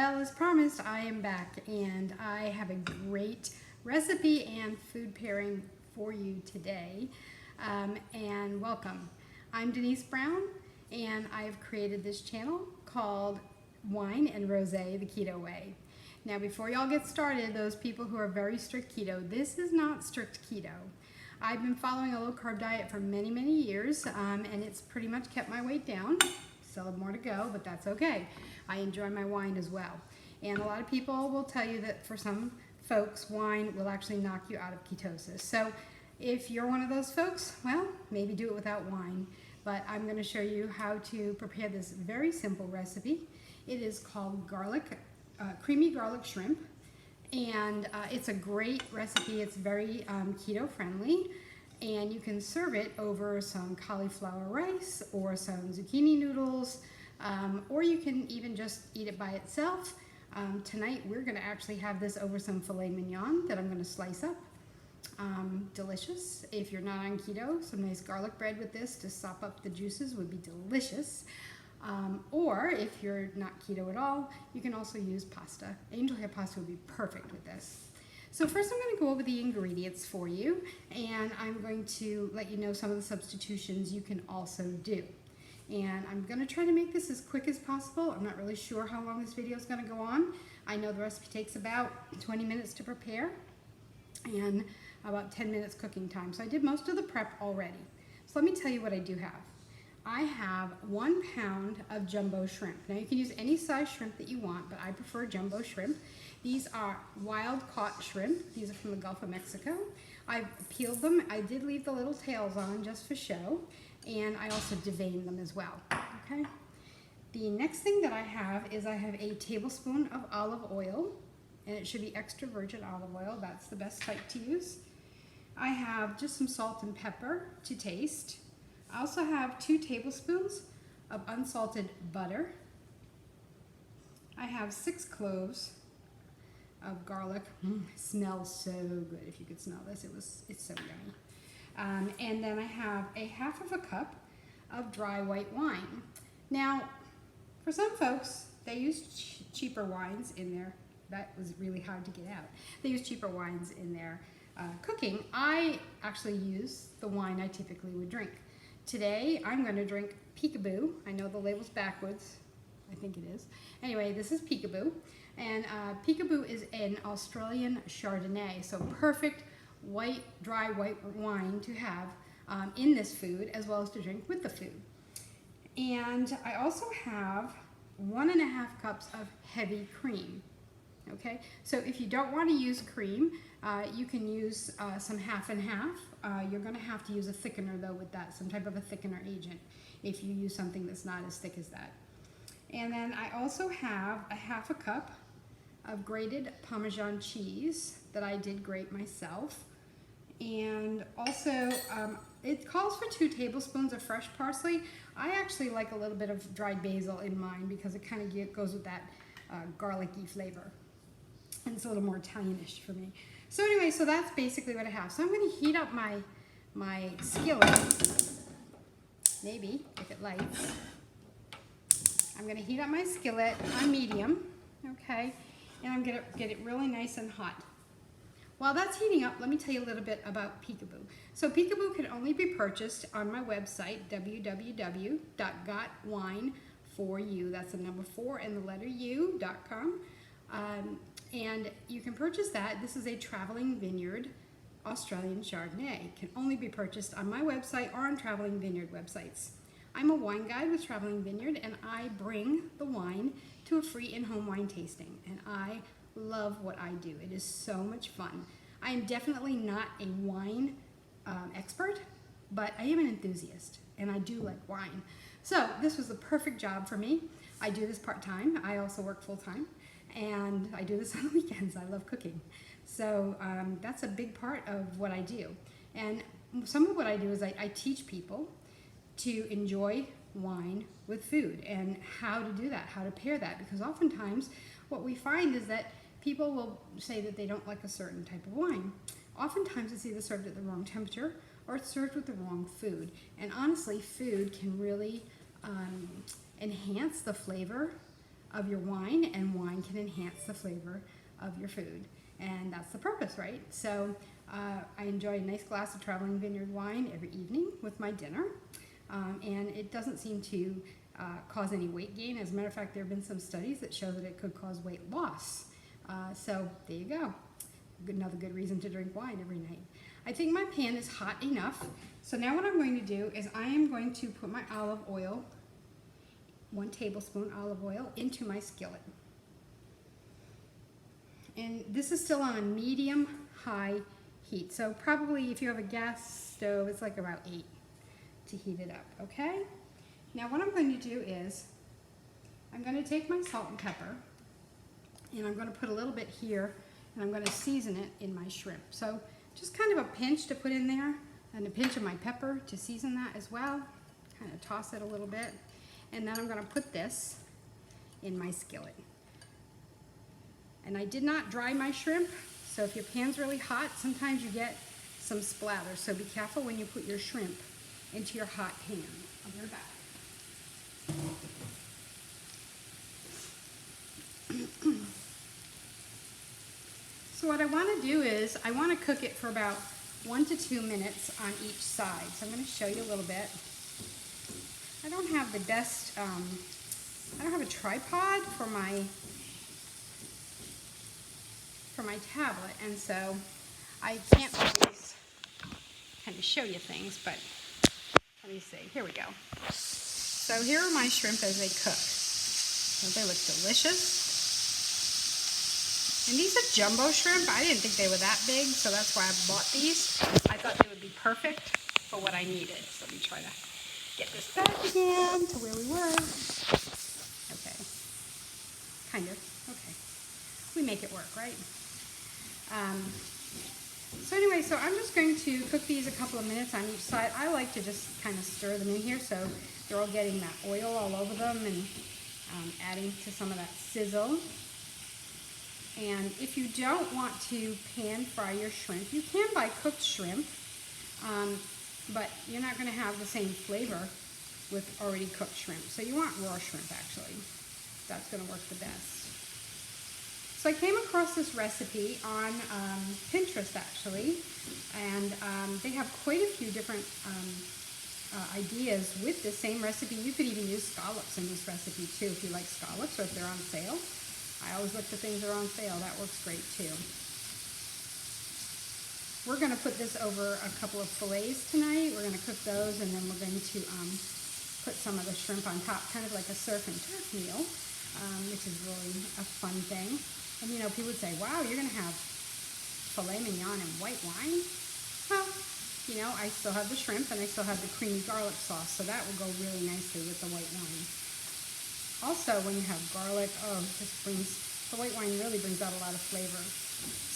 Well, as promised, I am back and I have a great recipe and food pairing for you today. And welcome. I'm Denise Brown and I've created this channel called Wine and Rosé the Keto Way. Now before y'all get started, those people who are very strict keto, this is not strict keto. I've been following a low carb diet for many years and it's pretty much kept my weight down. Still have more to go, but that's okay. I enjoy my wine as well. And a lot of people will tell you that for some folks, wine will actually knock you out of ketosis. So if you're one of those folks, well, maybe do it without wine. But I'm going to show you how to prepare this very simple recipe. It is called creamy garlic shrimp. And it's a great recipe. It's very keto friendly. And you can serve it over some cauliflower rice or some zucchini noodles, or you can even just eat it by itself. Tonight we're going to actually have this over some filet mignon that I'm going to slice up. Delicious. If you're not on keto, some nice garlic bread with this to sop up the juices would be delicious. Or if you're not keto at all, you can also use pasta. Angel hair pasta would be perfect with this. So first I'm going to go over the ingredients for you, and I'm going to let you know some of the substitutions you can also do. And I'm going to try to make this as quick as possible. I'm not really sure how long this video is going to go on. I know the recipe takes about 20 minutes to prepare and about 10 minutes cooking time. So I did most of the prep already. So let me tell you what I do have. I have 1 pound of jumbo shrimp. Now you can use any size shrimp that you want, but I prefer jumbo shrimp. These are wild caught shrimp. These are from the Gulf of Mexico. I've peeled them. I did leave the little tails on just for show, and I also deveined them as well. Okay. The next thing that I have is I have a tablespoon of olive oil, and it should be extra virgin olive oil. That's the best type to use. I have just some salt and pepper to taste. I also have 2 tablespoons of unsalted butter. I have 6 cloves of garlic. It smells so good. If you could smell this, it's so yummy. And then I have a half of a cup of dry white wine. Now, for some folks, they use cheaper wines in there. That was really hard to get out. They use cheaper wines in their cooking. I actually use the wine I typically would drink. Today, I'm going to drink Peekaboo. I know the label's backwards. I think it is. Anyway, this is Peekaboo. And Peekaboo is an Australian Chardonnay. So perfect dry white wine to have in this food, as well as to drink with the food. And I also have 1.5 cups of heavy cream. Okay, so if you don't want to use cream, you can use some half and half. You're going to have to use a thickener though with that, some type of a thickener agent, if you use something that's not as thick as that. And then I also have a half a cup of grated Parmesan cheese that I did grate myself. And also, it calls for 2 tablespoons of fresh parsley. I actually like a little bit of dried basil in mine because it kind of goes with that garlicky flavor. And it's a little more Italianish for me. So anyway, so that's basically what I have. So I'm going to heat up my skillet, maybe, if it lights. I'm going to heat up my skillet on medium, okay, and I'm going to get it really nice and hot. While that's heating up, let me tell you a little bit about Peekaboo. So Peekaboo can only be purchased on my website, www.gotwine4u, that's the number 4 and the letter u.com. And you can purchase that. This is a Traveling Vineyard Australian Chardonnay. It can only be purchased on my website or on Traveling Vineyard websites. I'm a wine guide with Traveling Vineyard, and I bring the wine to a free in-home wine tasting, and I love what I do. It is so much fun. I am definitely not a wine expert, but I am an enthusiast, and I do like wine. So this was the perfect job for me. I do this part-time. I also work full-time. And I do this on the weekends. I love cooking. So that's a big part of what I do. And some of what I do is I teach people to enjoy wine with food and how to do that, how to pair that. Because oftentimes what we find is that people will say that they don't like a certain type of wine. Oftentimes it's either served at the wrong temperature or it's served with the wrong food. And honestly, food can really enhance the flavor of your wine, and wine can enhance the flavor of your food. And that's the purpose, right? So I enjoy a nice glass of Traveling Vineyard wine every evening with my dinner. And it doesn't seem to cause any weight gain. As a matter of fact, there have been some studies that show that it could cause weight loss. So there you go. Another good reason to drink wine every night. I think my pan is hot enough. So now what I'm going to do is I am going to put my olive oil, 1 tablespoon olive oil, into my skillet. And this is still on a medium-high heat. So probably if you have a gas stove, it's like about 8 to heat it up, okay? Now what I'm going to do is I'm going to take my salt and pepper, and I'm going to put a little bit here, and I'm going to season it in my shrimp. So just kind of a pinch to put in there, and a pinch of my pepper to season that as well. Kind of toss it a little bit, and then I'm going to put this in my skillet. And I did not dry my shrimp, so if your pan's really hot, sometimes you get some splatter. So be careful when you put your shrimp into your hot pan. I'll be right back. So what I want to do is I want to cook it for about 1 to 2 minutes on each side. So I'm going to show you a little bit. I don't have the best, I don't have a tripod for my tablet, and so I can't always kind of show you things, but let me see. Here we go. So here are my shrimp as they cook. Don't they look delicious? And these are jumbo shrimp. I didn't think they were that big, so that's why I bought these. I thought they would be perfect for what I needed. So let me try to get this back again to where we were. Okay. Kind of. Okay. We make it work, right? So anyway, so I'm just going to cook these a couple of minutes on each side. I like to just kind of stir them in here so they're all getting that oil all over them and adding to some of that sizzle. And if you don't want to pan fry your shrimp, you can buy cooked shrimp, but you're not going to have the same flavor with already cooked shrimp. So you want raw shrimp, actually. That's going to work the best. So I came across this recipe on Pinterest, actually, and they have quite a few different ideas with the same recipe. You could even use scallops in this recipe, too, if you like scallops or if they're on sale. I always look for things that are on sale. That works great, too. We're going to put this over a couple of fillets tonight. We're going to cook those, and then we're going to put some of the shrimp on top, kind of like a surf and turf meal, which is really a fun thing. And, you know, people would say, wow, you're going to have filet mignon and white wine? Well, you know, I still have the shrimp, and I still have the creamy garlic sauce, so that will go really nicely with the white wine. Also, when you have garlic, oh, the white wine really brings out a lot of flavor.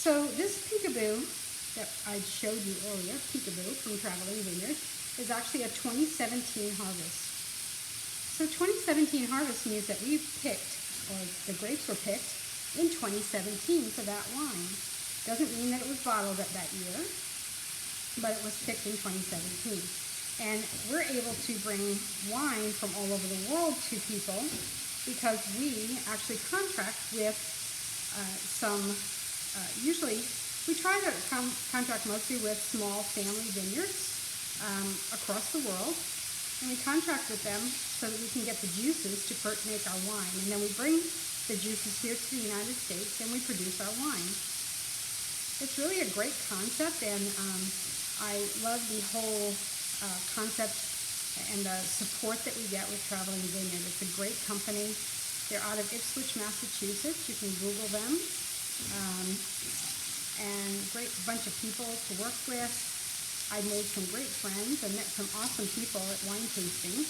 So this Peekaboo that I showed you earlier, Peekaboo from Traveling Vineyard, is actually a 2017 harvest. So 2017 harvest means that we picked, or the grapes were picked, in 2017 for that wine. Doesn't mean that it was bottled at that year, but it was picked in 2017. And we're able to bring wine from all over the world to people because we actually contract with usually we try to contract mostly with small family vineyards across the world. And we contract with them so that we can get the juices to make our wine. And then we bring the juices here to the United States and we produce our wine. It's really a great concept, and I love the whole concept and the support that we get with Traveling Vineyard. It's a great company. They're out of Ipswich, Massachusetts. You can Google them. And great bunch of people to work with. I made some great friends and met some awesome people at wine tasting.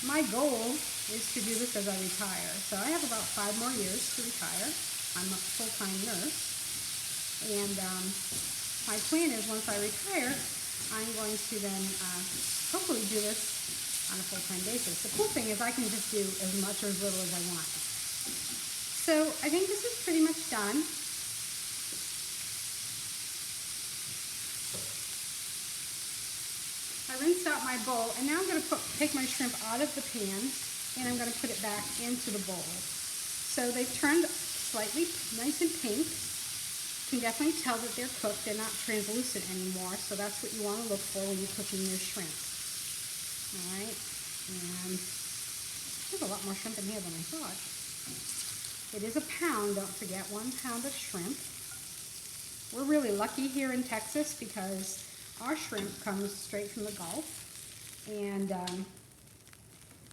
My goal is to do this as I retire. So I have about 5 more years to retire. I'm a full-time nurse. And my plan is once I retire, I'm going to then hopefully do this on a full-time basis. The cool thing is I can just do as much or as little as I want. So I think this is pretty much done. I rinsed out my bowl, and now I'm going to take my shrimp out of the pan and I'm going to put it back into the bowl. So they've turned slightly nice and pink. You can definitely tell that they're cooked. They're not translucent anymore, so that's what you want to look for when you're cooking your shrimp. All right, and there's a lot more shrimp in here than I thought. It is a pound, don't forget, 1 pound of shrimp. We're really lucky here in Texas because our shrimp comes straight from the Gulf, and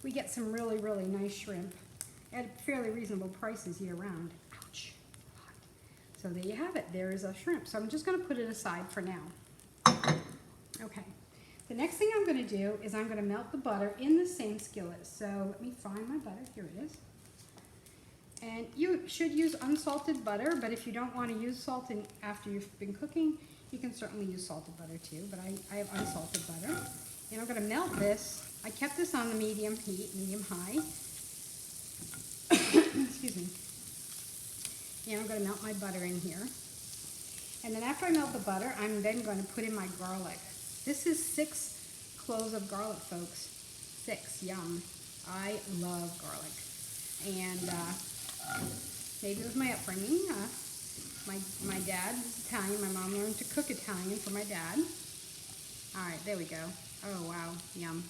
we get some really, really nice shrimp at fairly reasonable prices year-round. Ouch. So there you have it. There is a shrimp. So I'm just going to put it aside for now. Okay. The next thing I'm going to do is I'm going to melt the butter in the same skillet. So let me find my butter. Here it is. And you should use unsalted butter, but if you don't want to use salt after you've been cooking, you can certainly use salted butter too, but I have unsalted butter. And I'm going to melt this. I kept this on the medium heat, medium-high. Excuse me. And I'm going to melt my butter in here. And then after I melt the butter, I'm then going to put in my garlic. This is 6 cloves of garlic, folks. 6, yum. I love garlic. And maybe it was my upbringing. My dad is Italian. My mom learned to cook Italian for my dad. All right, there we go. Oh, wow, yum.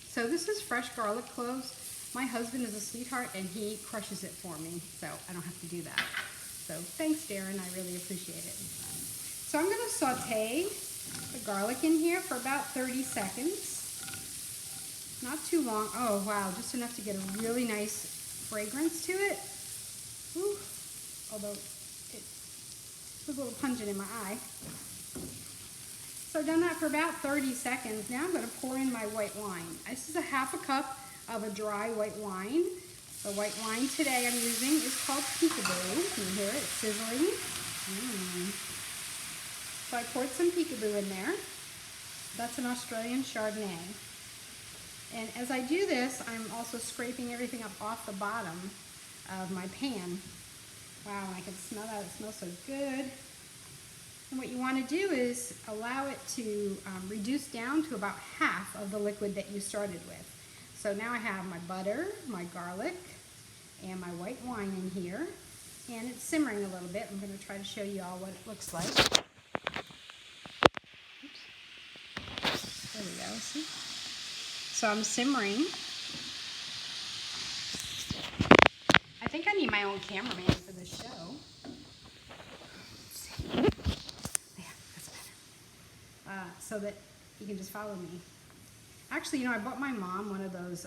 So this is fresh garlic cloves. My husband is a sweetheart, and he crushes it for me, so I don't have to do that. So thanks, Darren. I really appreciate it. So I'm going to saute the garlic in here for about 30 seconds. Not too long. Oh, wow, just enough to get a really nice fragrance to it. Whew. Although it was a little pungent in my eye. So I've done that for about 30 seconds. Now I'm going to pour in my white wine. This is a ½ cup of a dry white wine. The white wine today I'm using is called Peekaboo. Can you hear it sizzling? So I poured some Peekaboo in there. That's an Australian Chardonnay. And as I do this, I'm also scraping everything up off the bottom of my pan. Wow, I can smell that. It smells so good. And what you want to do is allow it to reduce down to about half of the liquid that you started with. So now I have my butter, my garlic, and my white wine in here. And it's simmering a little bit. I'm going to try to show you all what it looks like. Oops. There we go, see? So I'm simmering. I think I need my own cameraman for this show. Let's see. Yeah, that's better. So that you can just follow me. Actually, you know, I bought my mom one of those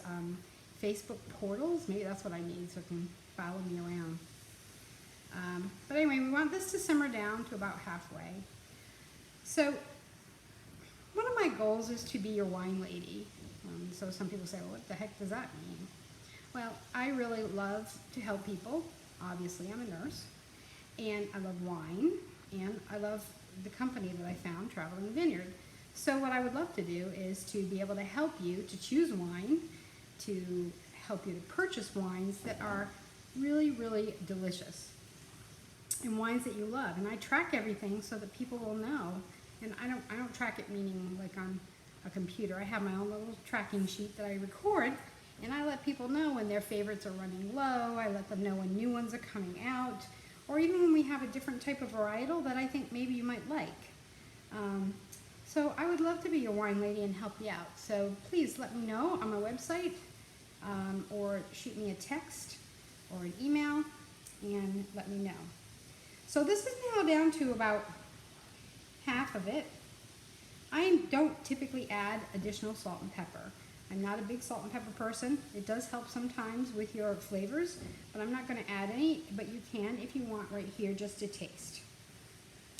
Facebook portals. Maybe that's what I need so it can follow me around. But anyway, we want this to simmer down to about halfway. So one of my goals is to be your wine lady. So some people say, well, what the heck does that mean? Well, I really love to help people. Obviously, I'm a nurse. And I love wine. And I love the company that I found, Traveling Vineyard. So what I would love to do is to be able to help you to choose wine, to help you to purchase wines that are really, really delicious, and wines that you love. And I track everything so that people will know. And I don't track it meaning like on a computer. I have my own little tracking sheet that I record, and I let people know when their favorites are running low. I let them know when new ones are coming out, or even when we have a different type of varietal that I think maybe you might like. So I would love to be your wine lady and help you out. So please let me know on my website, or shoot me a text or an email and let me know. So this is now down to about half of it. I don't typically add additional salt and pepper. I'm not a big salt and pepper person. It does help sometimes with your flavors, but I'm not going to add any, but you can if you want right here just to taste.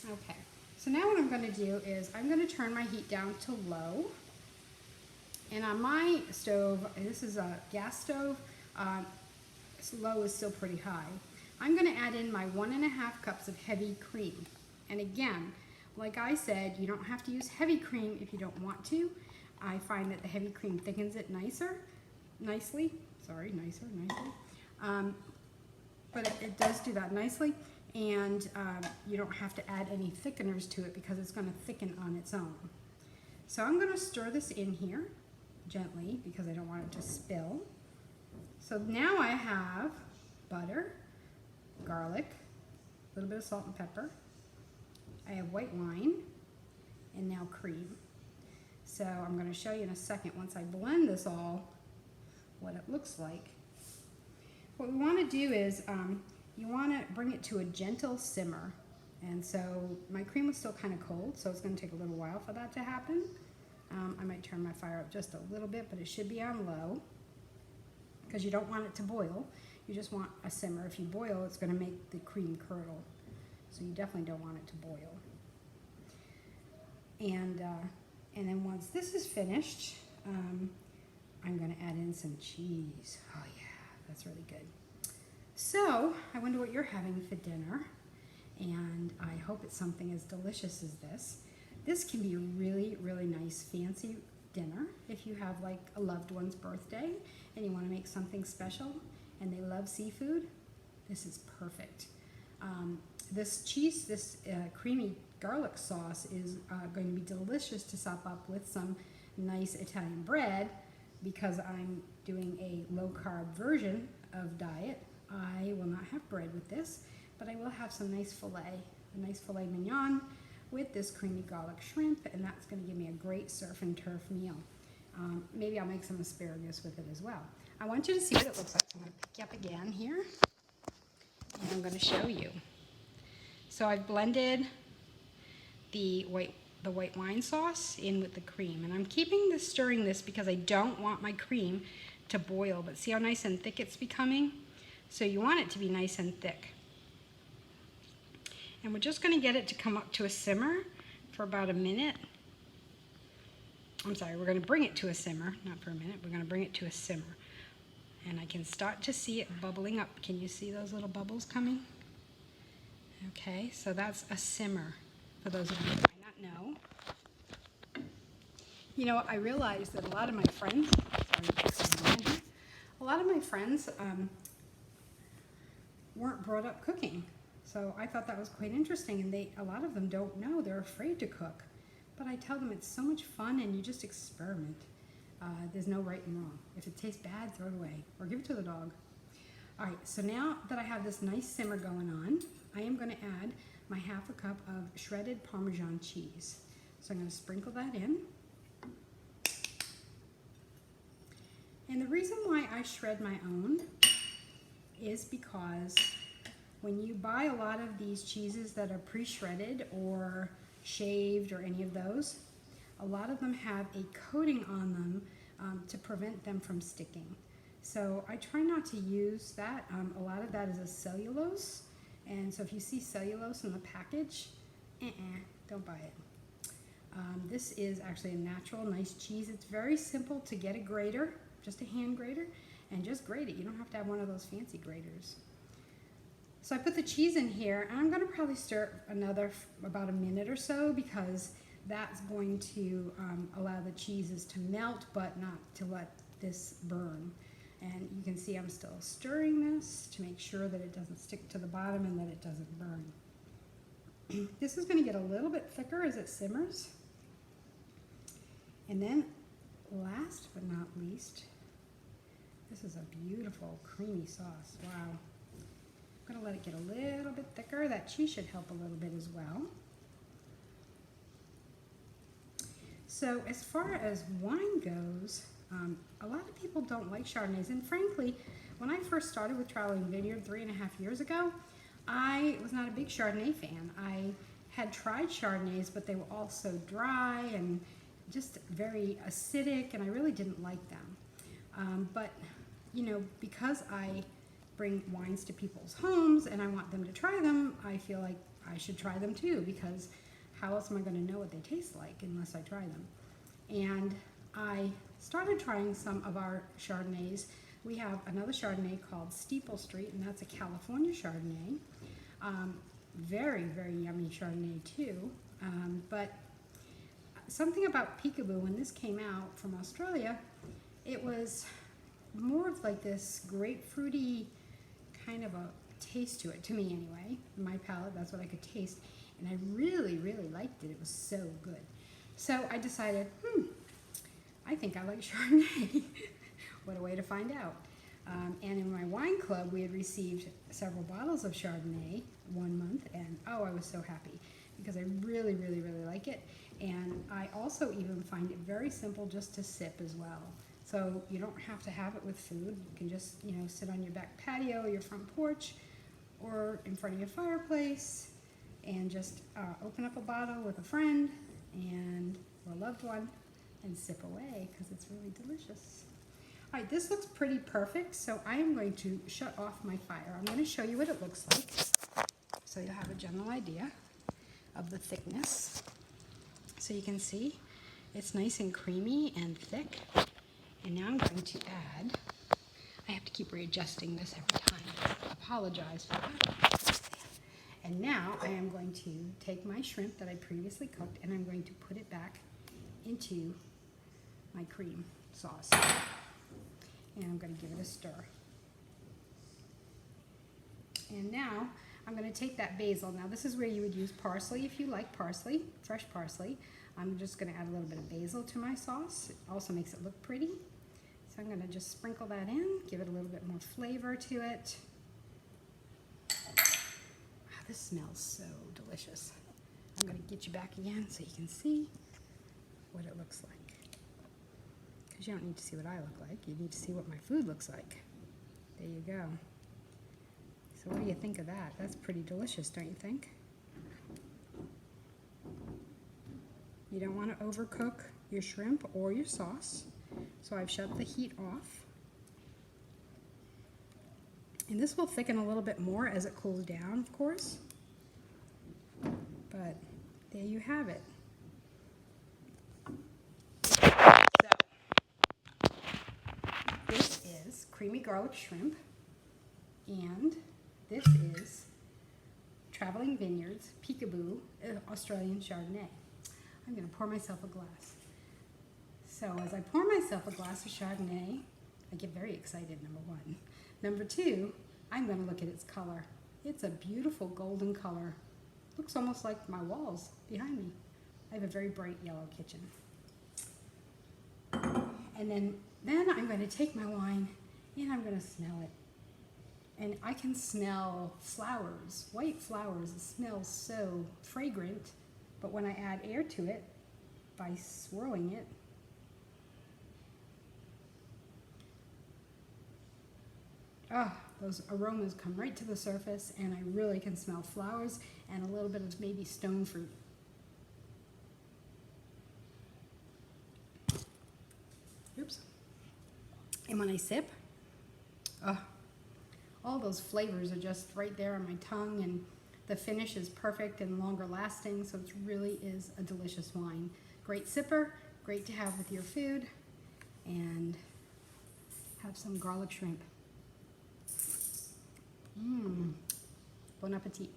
Okay. So now what I'm going to do is I'm going to turn my heat down to low. And on my stove, this is a gas stove, low is still pretty high. I'm going to add in my 1½ cups of heavy cream. And again, like I said, you don't have to use heavy cream if you don't want to. I find that the heavy cream thickens it nicely. But it does do that nicely. And you don't have to add any thickeners to it because it's going to thicken on its own. So I'm going to stir this in here gently because I don't want it to spill. So now I have butter, garlic, a little bit of salt and pepper. I have white wine, and now cream. So I'm going to show you in a second, once I blend this all, what it looks like. What we want to do is you want to bring it to a gentle simmer. And so my cream was still kind of cold, so it's going to take a little while for that to happen. I might turn my fire up just a little bit, but it should be on low because you don't want it to boil. You just want a simmer. If you boil, it's going to make the cream curdle. So you definitely don't want it to boil. And then once this is finished, I'm going to add in some cheese. Oh yeah, that's really good. So I wonder what you're having for dinner, and I hope it's something as delicious as this. This can be a really, really nice fancy dinner if you have like a loved one's birthday and you want to make something special and they love seafood. This is perfect. This creamy garlic sauce is going to be delicious to sop up with some nice Italian bread. Because I'm doing a low-carb version of diet, I will not have bread with this, but I will have some nice a nice filet mignon with this creamy garlic shrimp, and that's going to give me a great surf and turf meal. Maybe I'll make some asparagus with it as well. I want you to see what it looks like. I'm going to pick you up again here, and I'm going to show you. So I've blended the white wine sauce in with the cream, and I'm stirring this because I don't want my cream to boil, but see how nice and thick it's becoming? So you want it to be nice and thick. And we're just going to get it to come up to a simmer for about a minute. I'm sorry, we're going to bring it to a simmer, not for a minute, we're going to bring it to a simmer. And I can start to see it bubbling up. Can you see those little bubbles coming? Okay, so that's a simmer, for those of you who might not know. You know, I realized that a lot of my friends, weren't brought up cooking. So I thought that was quite interesting, and a lot of them don't know. They're afraid to cook. But I tell them it's so much fun, and you just experiment. There's no right and wrong. If it tastes bad, throw it away, or give it to the dog. All right, so now that I have this nice simmer going on, I am going to add my ½ cup of shredded Parmesan cheese. So I'm going to sprinkle that in. And the reason why I shred my own is because when you buy a lot of these cheeses that are pre-shredded or shaved or any of those, a lot of them have a coating on them to prevent them from sticking. So I try not to use that. A lot of that is a cellulose, and so if you see cellulose in the package, don't buy it. This is actually a natural, nice cheese. It's very simple to get a grater, just a hand grater, and just grate it. You don't have to have one of those fancy graters. So I put the cheese in here, and I'm going to probably stir another about a minute or so, because that's going to allow the cheeses to melt, but not to let this burn. And you can see I'm still stirring this to make sure that it doesn't stick to the bottom and that it doesn't burn. This is going to get a little bit thicker as it simmers. And then, last but not least, this is a beautiful creamy sauce. Wow. I'm going to let it get a little bit thicker. That cheese should help a little bit as well. So as far as wine goes, a lot of people don't like Chardonnays, and frankly, when I first started with Traveling Vineyard 3.5 years ago, I was not a big Chardonnay fan. I had tried Chardonnays, but they were all so dry and just very acidic, and I really didn't like them. But, you know, because I bring wines to people's homes and I want them to try them, I feel like I should try them too, because how else am I going to know what they taste like unless I try them? And I started trying some of our Chardonnays. We have another Chardonnay called Steeple Street, and that's a California Chardonnay. Very, very yummy Chardonnay too. But something about Peekaboo, when this came out from Australia, it was more of like this grapefruity kind of a taste to it, to me anyway. In my palate, that's what I could taste. And I really, really liked it. It was so good. So I decided, I think I like Chardonnay. What a way to find out. And in my wine club, we had received several bottles of Chardonnay 1 month, and oh, I was so happy because I really, really, really like it. And I also even find it very simple just to sip as well. So you don't have to have it with food. You can just, sit on your back patio, your front porch, or in front of your fireplace, and just open up a bottle with a friend and or a loved one and sip away because it's really delicious. All right, this looks pretty perfect, so I am going to shut off my fire. I'm going to show you what it looks like so you'll have a general idea of the thickness. So you can see it's nice and creamy and thick. And now I'm going to add, I have to keep readjusting this every time. I apologize for that. And now I am going to take my shrimp that I previously cooked and I'm going to put it back into my cream sauce. And I'm going to give it a stir. And now I'm going to take that basil. Now this is where you would use parsley if you like parsley, fresh parsley. I'm just going to add a little bit of basil to my sauce. It also makes it look pretty. So I'm going to just sprinkle that in, give it a little bit more flavor to it. Wow, this smells so delicious. I'm going to get you back again so you can see what it looks like. Because you don't need to see what I look like, you need to see what my food looks like. There you go. So what do you think of that? That's pretty delicious, don't you think? You don't want to overcook your shrimp or your sauce. So I've shut the heat off. And this will thicken a little bit more as it cools down, of course. But there you have it. This is creamy garlic shrimp, and this is Traveling Vineyards Peekaboo Australian Chardonnay. I'm going to pour myself a glass. So as I pour myself a glass of Chardonnay, I get very excited, number one. Number two, I'm going to look at its color. It's a beautiful golden color. Looks almost like my walls behind me. I have a very bright yellow kitchen. And then I'm going to take my wine and I'm going to smell it. And I can smell flowers, white flowers. It smells so fragrant. But when I add air to it, by swirling it, those aromas come right to the surface, and I really can smell flowers and a little bit of maybe stone fruit. Oops. And when I sip, all those flavors are just right there on my tongue, and the finish is perfect and longer lasting, so it really is a delicious wine. Great sipper, great to have with your food, and have some garlic shrimp. Bon appetit.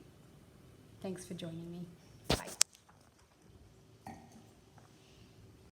Thanks for joining me.